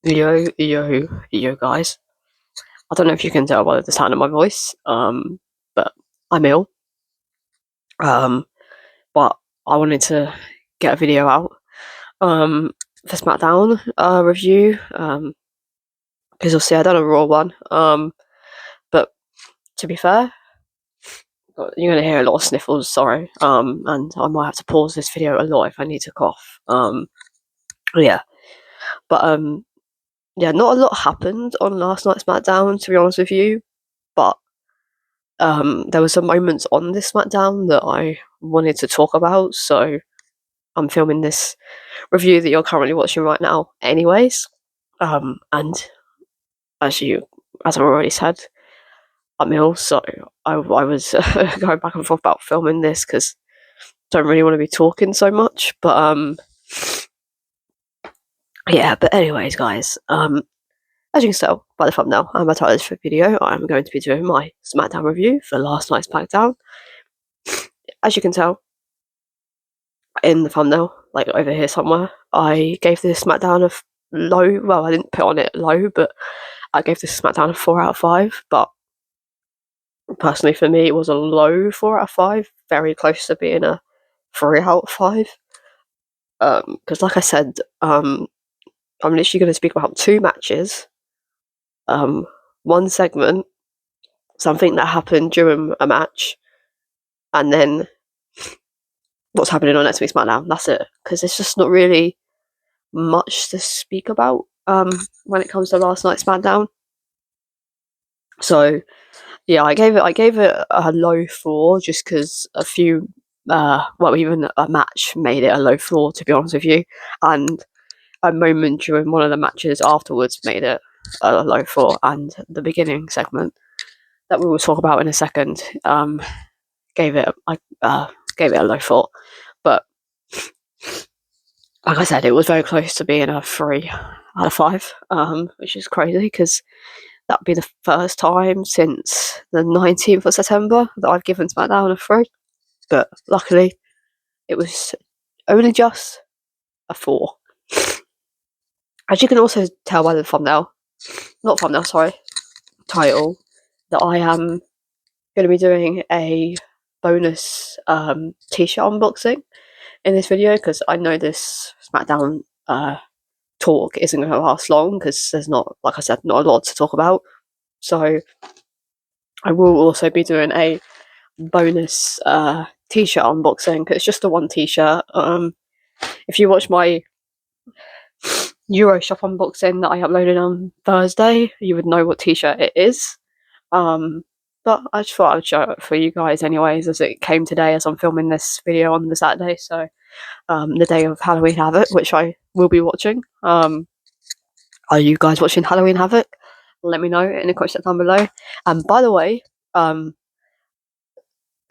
Yo, guys. I don't know if you can tell by the sound of my voice, but I'm ill. But I wanted to get a video out, for SmackDown review, because obviously I done a Raw one. But to be fair, you're gonna hear a lot of sniffles. Sorry. And I might have to pause this video a lot if I need to cough. Yeah. But yeah, not a lot happened on last night's SmackDown, to be honest with you. But there were some moments on this SmackDown that I wanted to talk about, so I'm filming this review that you're currently watching right now anyways. And as I've already said, I'm ill, so I was going back and forth about filming this because I don't really want to be talking so much, but yeah, but anyways, guys, as you can tell by the thumbnail and my title of this video, I'm going to be doing my SmackDown review for last night's SmackDown. As you can tell in the thumbnail, like over here somewhere, I gave this SmackDown a low. Well, I didn't put on it low, but I gave this SmackDown a 4 out of 5. But personally, for me, it was a low 4 out of 5, very close to being a 3 out of 5. Because, like I said, I'm literally going to speak about 2 matches, one segment, something that happened during a match, and then what's happening on next week's SmackDown. That's it. Because it's just not really much to speak about when it comes to last night's SmackDown. So yeah, I gave it a low 4 just because a few even a match made it a low 4, to be honest with you, and a moment during one of the matches afterwards made it a low 4, and the beginning segment that we will talk about in a second gave it a low 4. But like I said, it was very close to being a 3 out of 5, which is crazy because that'd be the first time since the 19th of September that I've given SmackDown a 3. But luckily, it was only just a 4. As you can also tell by the title, that I am going to be doing a bonus t-shirt unboxing in this video because I know this SmackDown talk isn't going to last long because there's not, like I said, not a lot to talk about. So I will also be doing a bonus t-shirt unboxing. It's just the one t-shirt. If you watch my Euroshop unboxing that I uploaded on Thursday, you would know what t-shirt it is. But I just thought I would show it for you guys anyways, as it came today as I'm filming this video on the Saturday, so the day of Halloween Havoc, which I will be watching. Are you guys watching Halloween Havoc? Let me know in the comments down below. And by the way, Saturday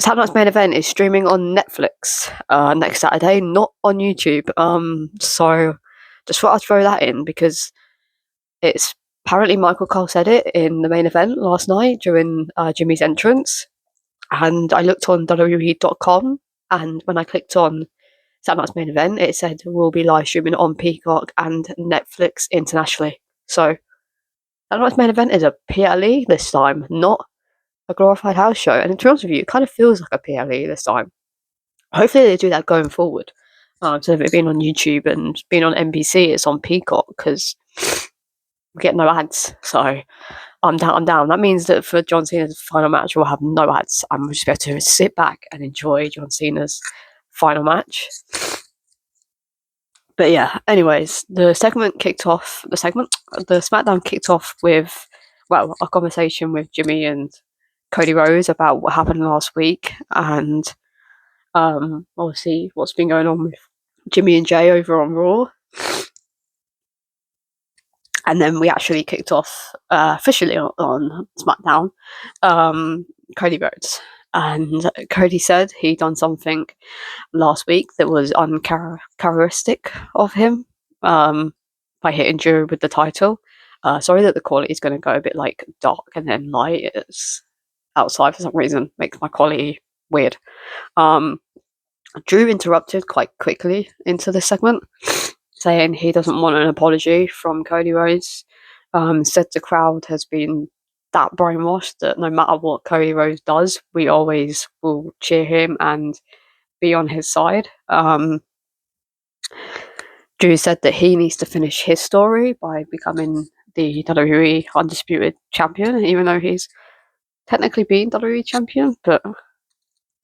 night's main event is streaming on Netflix next Saturday, not on YouTube. So just thought I'd throw that in because it's apparently Michael Cole said it in the main event last night during Jimmy's entrance. And I looked on WWE.com, and when I clicked on Saturday night's main event, it said we'll be live streaming on Peacock and Netflix internationally. So Saturday night's main event is a PLE this time, not a glorified house show. And to be honest with you, it kind of feels like a PLE this time. Hopefully they do that going forward. Instead of it being on YouTube and being on NBC, it's on Peacock because we get no ads. So I'm down. That means that for John Cena's final match, we'll have no ads. I'm just going to sit back and enjoy John Cena's final match. But yeah, anyways, the SmackDown kicked off with, well, a conversation with Jimmy and Cody Rhodes about what happened last week, and obviously what's been going on with Jimmy and Jay over on Raw. And then we actually kicked off officially on SmackDown, Cody Rhodes. And Cody said he'd done something last week that was uncharacteristic of him by hitting Drew with the title. Sorry that the quality is going to go a bit like dark and then light. It's outside for some reason, makes my quality weird. Drew interrupted quite quickly into this segment saying he doesn't want an apology from Cody Rhodes. Said the crowd has been that brainwashed that no matter what Cody Rhodes does, we always will cheer him and be on his side. Drew said that he needs to finish his story by becoming the WWE Undisputed Champion, even though he's technically been WWE Champion, but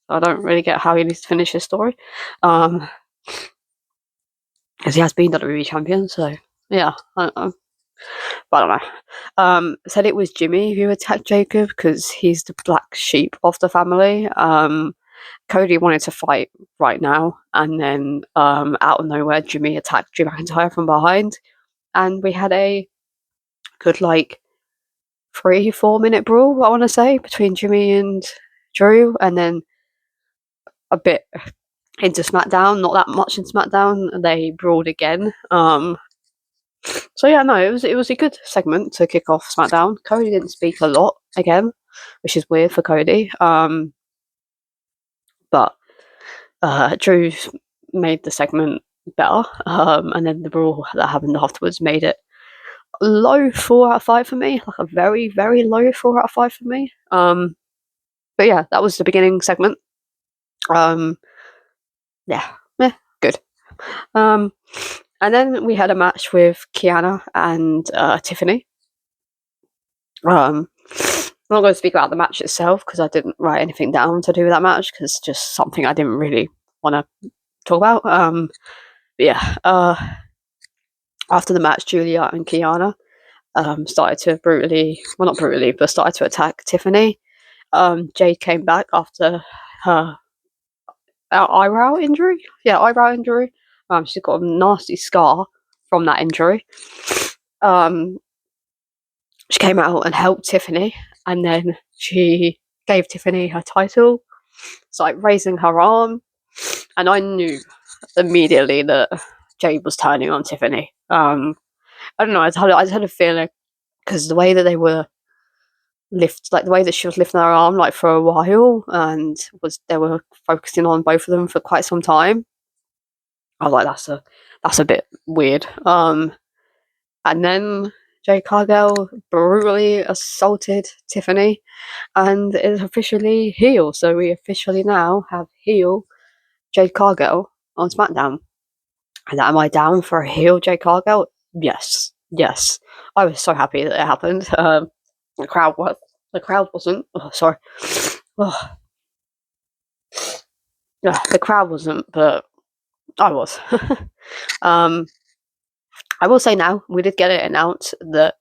I don't really get how he needs to finish his story. Because he has been WWE Champion, so yeah, I don't know. Said it was Jimmy who attacked Jacob because he's the black sheep of the family. Cody wanted to fight right now, and then out of nowhere, Jimmy attacked Drew McIntyre from behind, and we had a good 3-4 minute brawl, I want to say, between Jimmy and Drew, and then a bit into SmackDown, not that much in SmackDown, they brawled again. So yeah, no, it was a good segment to kick off SmackDown. Cody didn't speak a lot again, which is weird for Cody. But Drew made the segment better, and then the brawl that happened afterwards made it low 4 out of 5 for me, like a very, very low 4 out of 5 for me. But yeah, that was the beginning segment. Yeah, good. And then we had a match with Kiana and Tiffany. I'm not going to speak about the match itself because I didn't write anything down to do with that match because it's just something I didn't really want to talk about. But yeah, after the match, Julia and Kiana started to not brutally, but started to attack Tiffany. Jade came back after her eyebrow injury. Yeah, eyebrow injury. She's got a nasty scar from that injury. She came out and helped Tiffany, and then she gave Tiffany her title. It's like raising her arm, and I knew immediately that Jade was turning on Tiffany. I don't know. I just had a feeling because the way that they were the way that she was lifting her arm for a while, and they were focusing on both of them for quite some time. I was like, that's a bit weird. And then Jade Cargill brutally assaulted Tiffany and is officially heel. So we officially now have heel Jade Cargill on SmackDown. And am I down for a heel Jade Cargill? Yes. I was so happy that it happened. The crowd wasn't. Oh, sorry. Oh. Yeah, the crowd wasn't, but I was. I will say now, we did get it announced that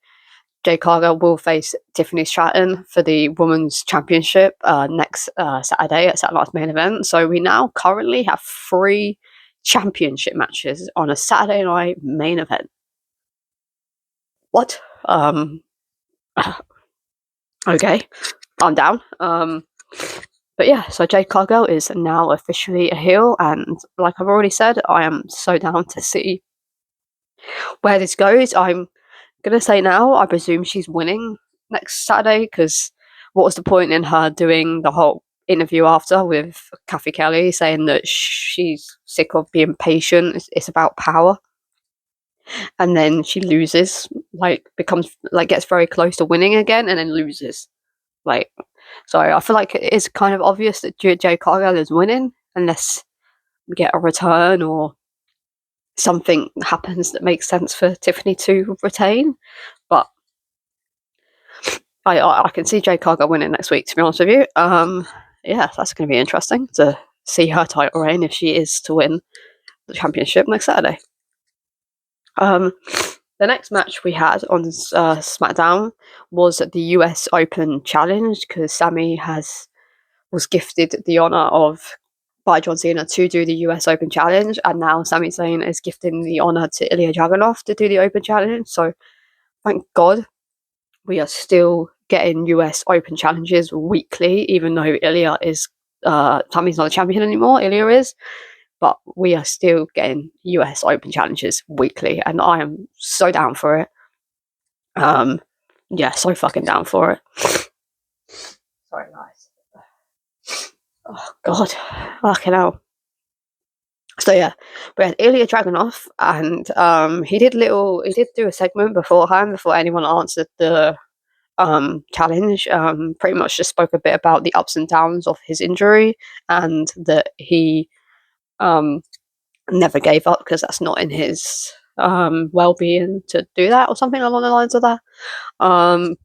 Jade Cargill will face Tiffany Stratton for the Women's Championship next Saturday at Saturday Night's Main Event. So we now currently have 3 championship matches on a Saturday Night Main Event. What? Okay, I'm down. But yeah, so Jade Cargill is now officially a heel, and like I've already said, I am so down to see where this goes. I'm gonna say now, I presume she's winning next Saturday because what was the point in her doing the whole interview after with Kathy Kelly saying that she's sick of being patient, it's about power, and then she loses, gets very close to winning again and then loses. So I feel like it is kind of obvious that Jade Cargill is winning unless we get a return or something happens that makes sense for Tiffany to retain. But I can see Jade Cargill winning next week, to be honest with you. Yeah, that's going to be interesting to see her title reign if she is to win the championship next Saturday. The next match we had on SmackDown was the US Open Challenge because Sammy was gifted the honour by John Cena to do the US Open Challenge, and now Sami Zayn is gifting the honour to Ilya Dragunov to do the Open Challenge. So thank God we are still getting US Open challenges weekly, even though Ilya is Sami's not a champion anymore. Ilya is. But we are still getting US Open challenges weekly, and I am so down for it. Yeah, so fucking down for it. Sorry, guys. Oh God, fucking hell. So yeah, we had Ilya Dragunov, and he did do a segment beforehand before anyone answered the challenge. Pretty much just spoke a bit about the ups and downs of his injury, and that he never gave up because that's not in his well-being to do that, or something along the lines of that. And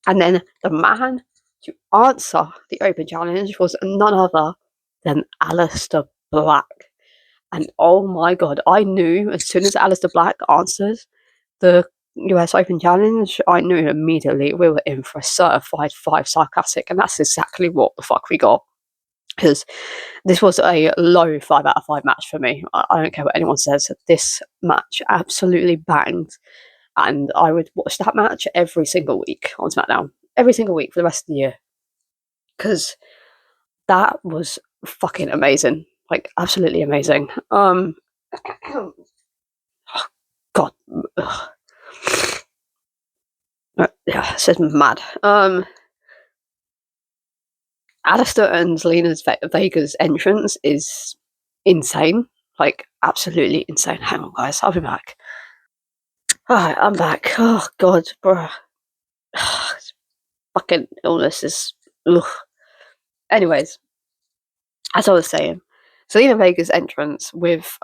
then the man to answer the open challenge was none other than Alistair Black. And oh my god, I knew as soon as Alistair Black answered the US Open Challenge, I knew immediately we were in for a certified 5-star classic, and that's exactly what the fuck we got. Because this was a low 5 out of 5 match for me. I don't care what anyone says. This match absolutely banged, and I would watch that match every single week on SmackDown. Every single week for the rest of the year. Because that was fucking amazing. Like, absolutely amazing. God. Yeah, it's just mad. Alistair and Zelina Vega's entrance is insane. Like, absolutely insane. Hang on, guys. I'll be back. Alright, I'm back. Oh, God, bro. Fucking illness is... Ugh. Anyways, as I was saying, Zelina Vega's entrance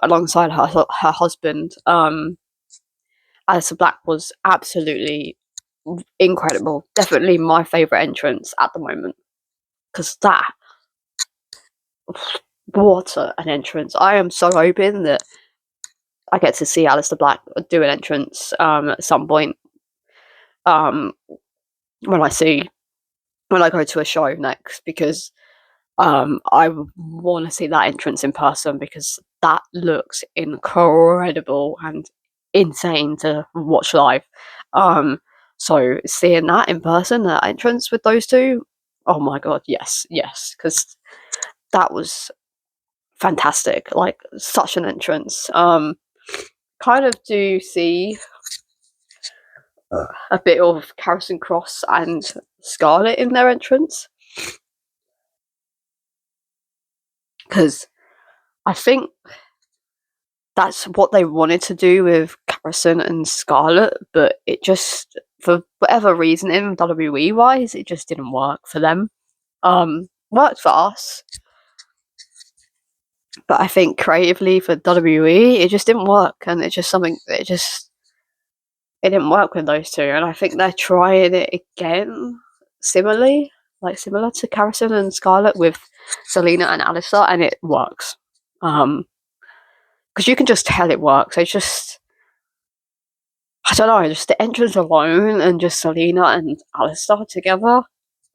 alongside her husband, Alistair Black, was absolutely incredible. Definitely my favourite entrance at the moment. Because that... What an entrance. I am so hoping that I get to see Alistair Black do an entrance at some point when I go to a show next, because I want to see that entrance in person, because that looks incredible and insane to watch live. So seeing that in person, that entrance with those two, oh my god, yes, because that was fantastic. Like, such an entrance. Kind of do see a bit of Karrion Kross and Scarlett in their entrance, because I think that's what they wanted to do with Karrion and Scarlett, but it just, for whatever reason, in WWE wise, it just didn't work for them. Worked for us, but I think creatively for WWE, it just didn't work, and it didn't work with those two, and I think they're trying it again, similar to Karrion and Scarlett with Zelina and Alistair, and it works. Because you can just tell it works. It's just, I don't know, just the entrance alone and just Zelina and Alistair together,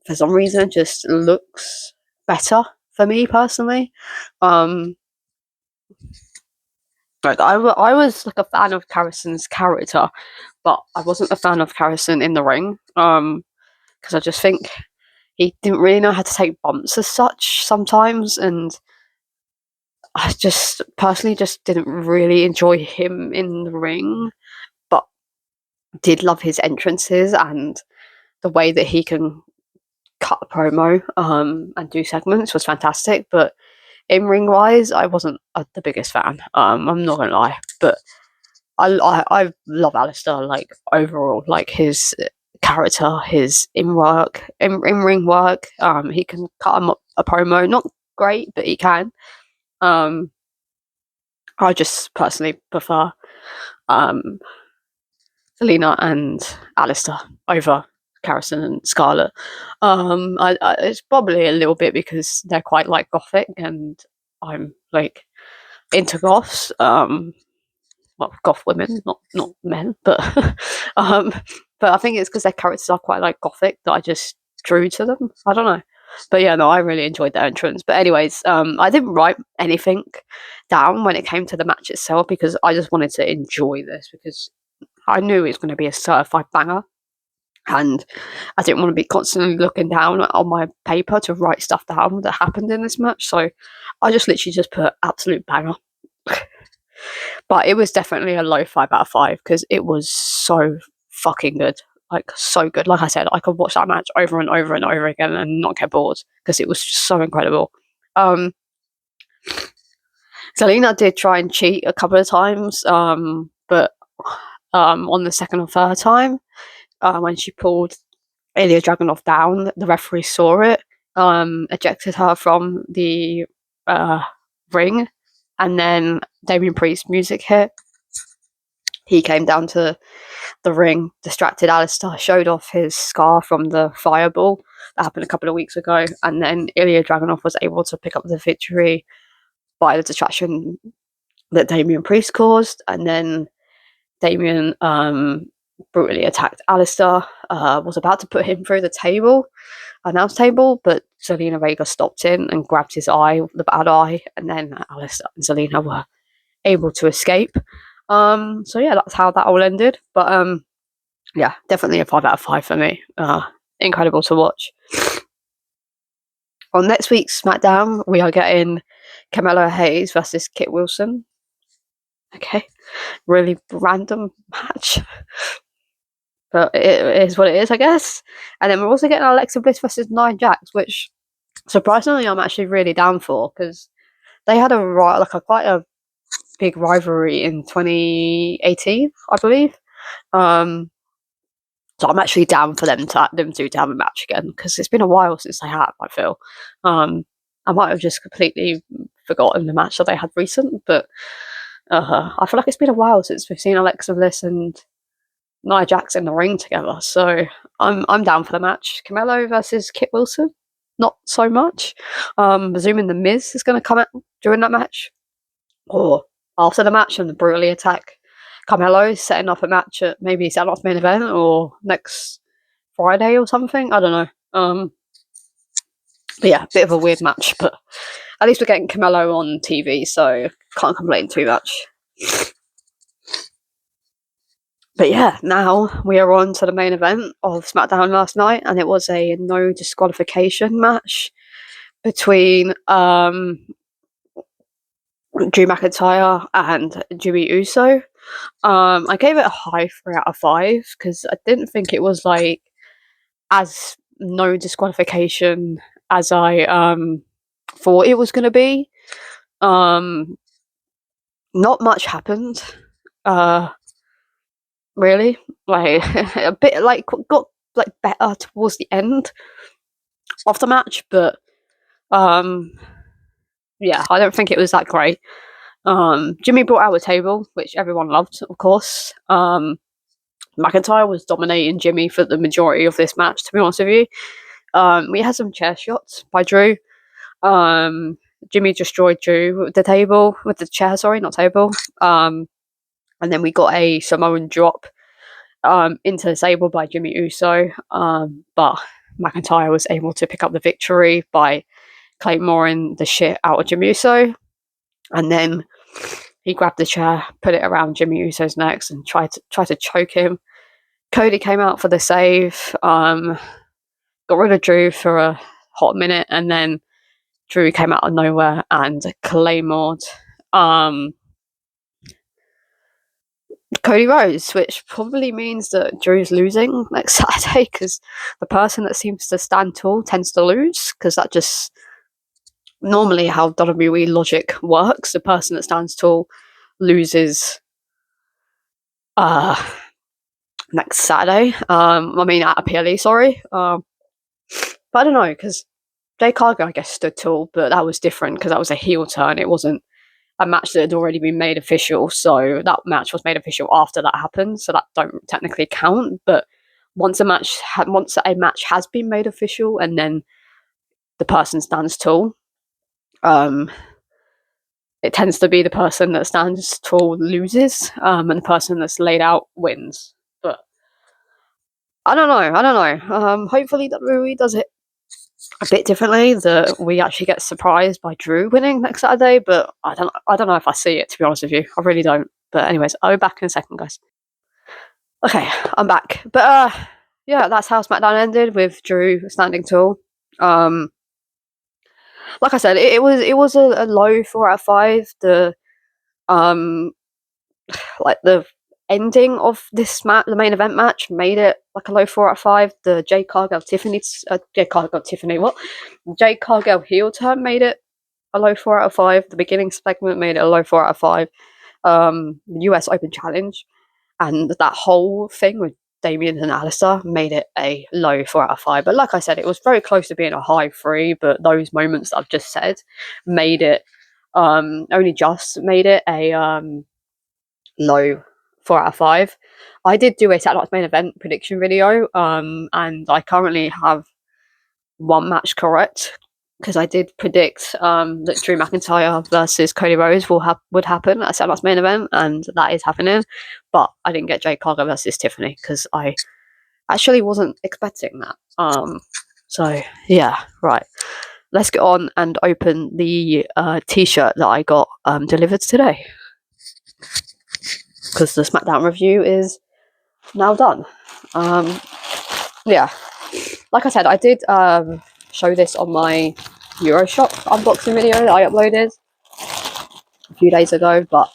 for some reason, just looks better for me personally. Like, I was like a fan of Karrion's character, but I wasn't a fan of Karrion in the ring. Because I just think he didn't really know how to take bumps as such sometimes, and I just personally just didn't really enjoy him in the ring, but did love his entrances and the way that he can cut a promo and do segments was fantastic. But in ring wise, I wasn't the biggest fan. I'm not gonna lie, but I love Alistair, like, overall, like his character, his in ring work. He can cut a promo, not great, but he can. I just personally prefer Zelina and Alistair over Karrion and Scarlett. It's probably a little bit because they're quite like gothic, and I'm like into goths. Well, goth women, not men, but but I think it's because their characters are quite like gothic that I just drew to them. I don't know. But yeah, no, I really enjoyed their entrance. But anyways, I didn't write anything down when it came to the match itself, because I just wanted to enjoy this, because I knew it was going to be a certified banger, and I didn't want to be constantly looking down on my paper to write stuff down that happened in this match. So I just literally just put absolute banger. But it was definitely a low 5 out of 5, because it was so fucking good. Like, so good. Like I said, I could watch that match over and over and over again and not get bored, because it was just so incredible. Zelina did try and cheat a couple of times, but on the second or third time, when she pulled Ilya Dragunov down, the referee saw it, ejected her from the ring, and then Damien Priest's music hit. He came down to the ring, distracted Alistair, showed off his scar from the fireball that happened a couple of weeks ago, and then Ilya Dragunov was able to pick up the victory by the distraction that Damien Priest caused, and then Damien brutally attacked Alistair, was about to put him through the announce table, but Zelina Vega stopped in and grabbed his eye, the bad eye, and then Alistair and Zelina were able to escape. So yeah, that's how that all ended. But yeah, definitely a 5 out of 5 for me. Incredible to watch. On next week's SmackDown, we are getting Carmelo Hayes versus Kit Wilson. Okay, really random match, but it is what it is, I guess. And then we're also getting Alexa Bliss versus Nia Jax, which surprisingly I'm actually really down for, because they had quite a big rivalry in 2018, I believe. So I'm actually down for them to have a match again, because it's been a while since they have, I feel. I might have just completely forgotten the match that they had recent, but I feel like it's been a while since we've seen Alexa Bliss and Nia Jax in the ring together. So I'm down for the match. Carmelo versus Kit Wilson, not so much. Presuming the Miz is going to come out during that match, or after the match and brutally attack Carmelo, setting up a match at maybe setting off main event or next Friday or something. I don't know. But yeah, bit of a weird match, but at least we're getting Carmelo on TV, so can't complain too much. But yeah, now we are on to the main event of SmackDown last night, and it was a no disqualification match between Drew McIntyre and Jimmy Uso. I gave it a high 3 out of 5 because I didn't think it was like as no disqualification as I thought it was going to be. Not much happened, really. Like a bit like got like better towards the end of the match, but yeah, I don't think it was that great. Jimmy brought out a table, which everyone loved, of course. McIntyre was dominating Jimmy for the majority of this match, to be honest with you. We had some chair shots by Drew. Jimmy destroyed Drew with the chair, not table. And then we got a Samoan drop into the table by Jimmy Uso. But McIntyre was able to pick up the victory by claymoring the shit out of Jimmy Uso. And then he grabbed the chair, put it around Jimmy Uso's neck, and tried to choke him. Cody came out for the save, got rid of Drew for a hot minute, and then Drew came out of nowhere and claymored Cody Rhodes, which probably means that Drew's losing next Saturday, because the person that seems to stand tall tends to lose, because that just normally how WWE logic works. The person that stands tall loses next Saturday. At PLE, sorry. But I don't know, because Jay Cargill, I guess, stood tall, but that was different because that was a heel turn. It wasn't a match that had already been made official, so that match was made official after that happened, so that don't technically count. But once a match has been made official and then the person stands tall, it tends to be the person that stands tall loses, and the person that's laid out wins. But I don't know. Hopefully WWE does it a bit differently, that we actually get surprised by Drew winning next Saturday, but I don't know if I see it, to be honest with you. I really don't. But anyways, I'll be back in a second, guys. Okay, I'm back. But yeah, that's how SmackDown ended, with Drew standing tall. Like I said, it was a low 4 out of 5. The the ending of this the main event match, made it like a low 4 out of 5. The Jade Cargill heel turn made it a low 4 out of 5. The beginning segment made it a low 4 out of 5. The US Open Challenge and that whole thing with Damien and Alistair made it a low 4 out of 5. But like I said, it was very close to being a high 3, but those moments that I've just said made it only just made it a low 4 out of 5. I did do a Saturday Night's Main Event prediction video, and I currently have one match correct, because I did predict that Drew McIntyre versus Cody Rhodes would happen at Saturday Night's Main Event, and that is happening. But I didn't get Jade Cargill versus Tiffany because I actually wasn't expecting that. So yeah, right. Let's get on and open the T-shirt that I got delivered today, because the SmackDown review is now done. Yeah, like I said, I did show this on my Euroshop unboxing video that I uploaded a few days ago, but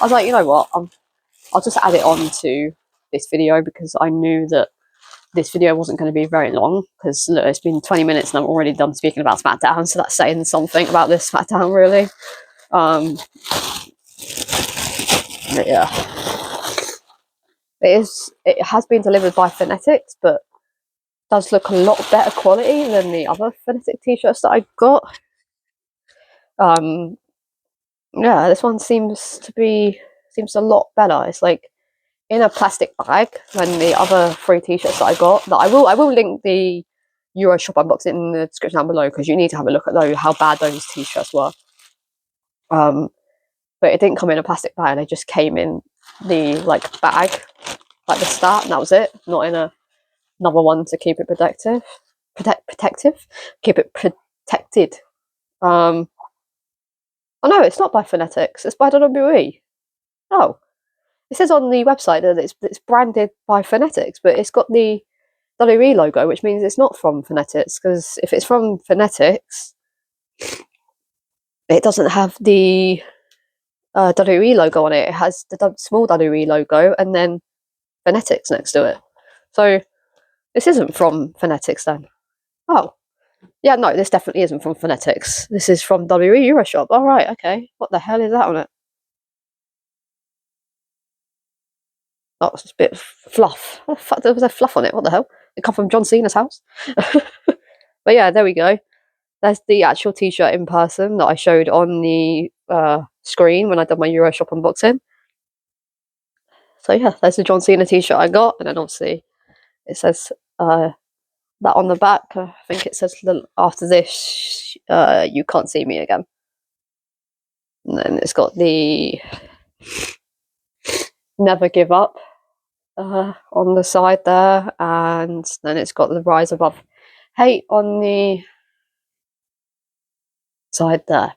I was like, you know what, I'll just add it on to this video, because I knew that this video wasn't going to be very long, because look, it's been 20 minutes and I'm already done speaking about SmackDown, so that's saying something about this SmackDown, really. But yeah, it has been delivered by Phonetics, but does look a lot better quality than the other Phonetic t-shirts that I got. Yeah, this one seems a lot better. It's like in a plastic bag than the other 3 t-shirts that I got. That I will link the Euroshop unboxing in the description down below, because you need to have a look at those, how bad those t-shirts were. But it didn't come in a plastic bag. They just came in the bag, like the start, and that was it. Not in another one to keep it protective. Keep it protected. Oh no, it's not by Phonetics. It's by WWE. Oh, it says on the website that it's branded by Phonetics, but it's got the WWE logo, which means it's not from Phonetics. Because if it's from Phonetics, it doesn't have the WWE logo on it. It has the small WWE logo and then Phonetics next to it. So this isn't from Phonetics then. Oh, yeah, no, this definitely isn't from Phonetics. This is from WWE Euroshop. All right, okay. What the hell is that on it? Oh, it's a bit of fluff. What the fuck? There was a fluff on it. What the hell? It come from John Cena's house. But yeah, there we go. There's the actual t-shirt in person that I showed on the screen when I did my Euroshop unboxing. So yeah, there's the John Cena t-shirt I got, and then obviously it says that on the back. I think it says after this, you can't see me again. And then it's got the never give up on the side there, and then it's got the rise above hate on the side there.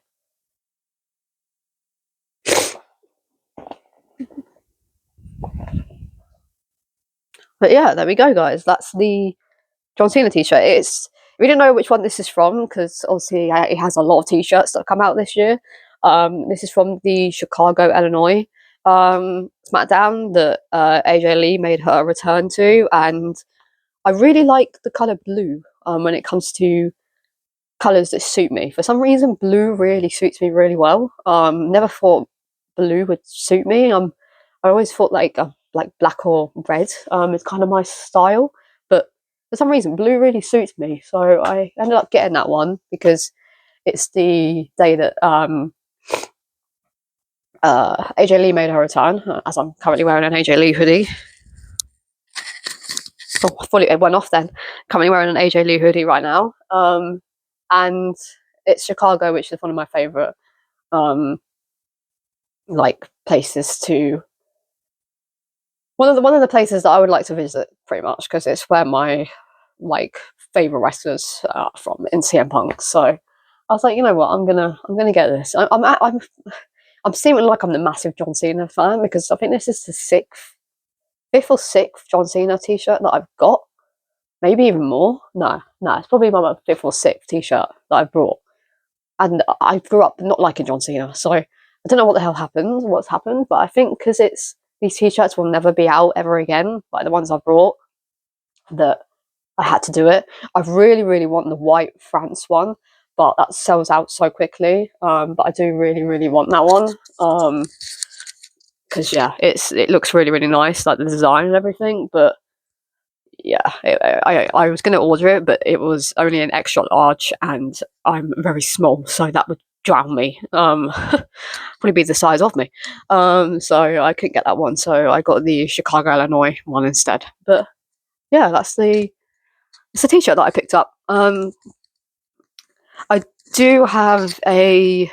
But yeah, there we go, guys. That's the John Cena t-shirt. We didn't know which one this is from, because obviously it has a lot of t-shirts that have come out this year. This is from the Chicago, Illinois SmackDown that AJ Lee made her return to, and I really like the colour blue when it comes to colours that suit me. For some reason, blue really suits me really well. Never thought blue would suit me. I always thought like black or red is kind of my style, but for some reason blue really suits me, so I ended up getting that one because it's the day that AJ Lee made her return, as I'm currently wearing an AJ Lee hoodie. Oh, I thought it went off then. Currently wearing an AJ Lee hoodie right now, and it's Chicago, which is one of my favourite places to one of the places that I would like to visit, pretty much, because it's where my favorite wrestlers are from in CM Punk. So I was like, you know what, I'm gonna get this. I'm seeming like I'm the massive John Cena fan, because I think this is the fifth or sixth John Cena t-shirt that I've got, maybe even more. No, it's probably my 5th or 6th t-shirt that I've brought, and I grew up not liking John Cena, so I don't know what's happened, but I think because these t-shirts will never be out ever again, like the ones I brought, that I had to do it. I really, really want the white France one, but that sells out so quickly. But I do really want that one. Because yeah, it looks really nice, like the design and everything. But yeah, I was going to order it, but it was only an extra large, and I'm very small, so that would drown me. Probably be the size of me. So I couldn't get that one, so I got the Chicago, Illinois one instead. But yeah, it's a t-shirt that I picked up. I do have a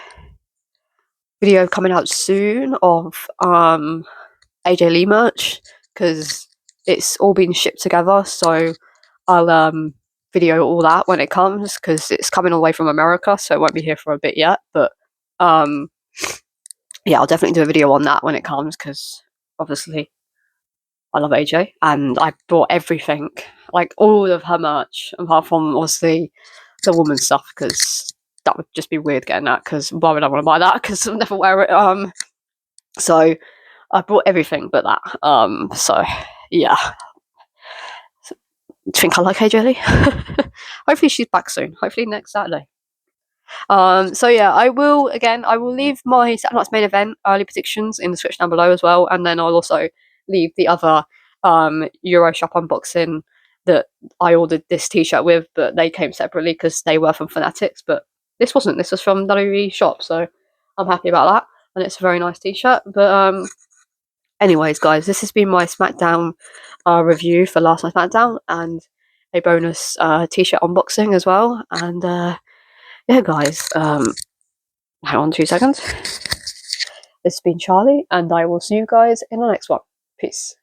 video coming out soon of AJ Lee merch, because it's all been shipped together, so I'll video all that when it comes, because it's coming all the way from America, so it won't be here for a bit yet. But yeah, I'll definitely do a video on that when it comes, because obviously I love AJ, and I bought everything, like all of her merch, apart from obviously the woman stuff, because that would just be weird getting that, because why would I want to buy that, because I'll never wear it. So I bought everything but that. So yeah. Do you think I like AJ Lee? Hopefully she's back soon. Hopefully next Saturday. So yeah, I will leave my Saturday Night's Main Event early predictions in the description down below as well, and then I'll also leave the other Euroshop unboxing that I ordered this t-shirt with, but they came separately because they were from Fanatics, but this wasn't. This was from WWE Shop, so I'm happy about that, and it's a very nice t-shirt. But anyways, guys, this has been my SmackDown review for last night's SmackDown, and a bonus t-shirt unboxing as well. And yeah, guys, hang on 2 seconds. This has been Charlie, and I will see you guys in the next one. Peace.